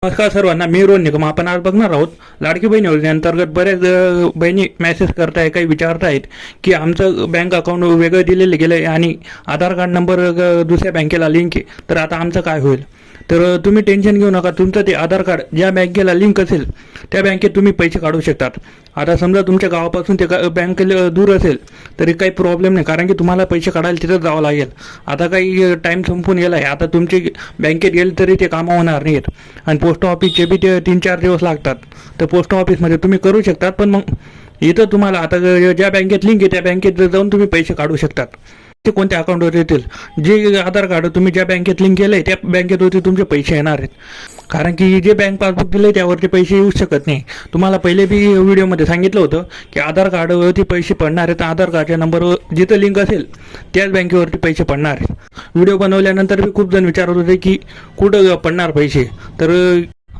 नमस्कार सर्वांना, मी रोहन निकम. आपण आज बघणार आहोत लाडकी बहीण योजनेअंतर्गत बऱ्याच बहिणी मेसेज करताय, काही विचारतायत की आमचं बँक अकाउंट वेगळं दिलेलं गेलं आहे आणि आधार कार्ड नंबर दुसऱ्या बँकेला लिंक आहे, तर आता आमचं काय होईल. तर तुम्ही टेन्शन घेऊ नका. तुमचं ते आधार कार्ड ज्या बँकेला लिंक असेल त्या बँकेत तुम्ही पैसे काढू शकतात. आता समजा तुमच्या गावापासून ते बँक दूर असेल तरी काही प्रॉब्लेम नाही, कारण की तुम्हाला पैसे काढायला तिथं जावं लागेल. आता काही टाईम संपून गेला आहे. आता तुमची बँकेत गेले तरी ते कामं होणार नाहीत आणि पोस्ट ऑफिसचे बी ते 3-4 दिवस लागतात. तर पोस्ट ऑफिसमध्ये तुम्ही करू शकतात, पण मग इथं तुम्हाला आता ज्या बँकेत लिंक आहे त्या बँकेत जाऊन तुम्ही पैसे काढू शकतात. ते कोणत्या अकाउंटवर येतील, जे आधार कार्ड तुम्ही ज्या बँकेत लिंक केलं आहे त्या बँकेतवरती तुमचे पैसे येणार आहेत. कारण की जे बँक पासबुक दिलं आहे त्यावरती पैसे येऊ शकत नाही. तुम्हाला पहिले बी व्हिडिओमध्ये सांगितलं होतं की आधार कार्डवरती पैसे पडणार आहेत. आधार कार्डच्या नंबरवर जिथं लिंक असेल त्याच बँकेवरती पैसे पडणार आहेत. व्हिडिओ बनवल्यानंतर बी खूप जण विचारत होते की कुठं पडणार पैसे. तर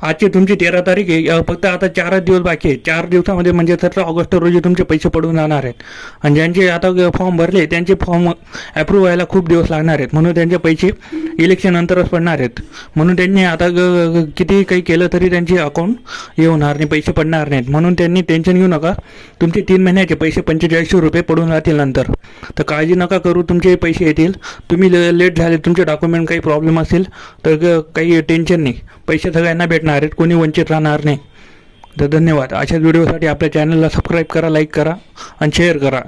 आजची तुमची 13 तारीख आहे. फक्त आता 4 दिवस बाकी आहे. 4 दिवसामध्ये म्हणजे 17 ऑगस्ट रोजी तुमचे पैसे पडून जाणार आहेत. आणि ज्यांचे आता फॉर्म भरले त्यांचे फॉर्म ॲप्रूव्ह व्हायला खूप दिवस लागणार आहेत, म्हणून त्यांचे पैसे इलेक्शन नंतरच पडणार आहेत. म्हणून त्यांनी आता किती काही केलं तरी त्यांचे अकाउंट येणार नाही, पैसे पडणार नाहीत. म्हणून त्यांनी टेन्शन घेऊ नका. तुमचे 3 महिन्याचे पैसे 4500 रुपये पडून जातील नंतर. तर काळजी नका करू, तुमचे पैसे येतील. तुम्ही लेट झाले, तुमचे डॉक्युमेंट काही प्रॉब्लेम असेल तर काही टेन्शन नाही, पैसे सगळ्यांना भेटणार आहेत, कोणी वंचित राहणार नाही. तर धन्यवाद. अशाच व्हिडिओसाठी आपल्या चॅनलला सबस्क्राईब करा, लाईक करा आणि शेअर करा.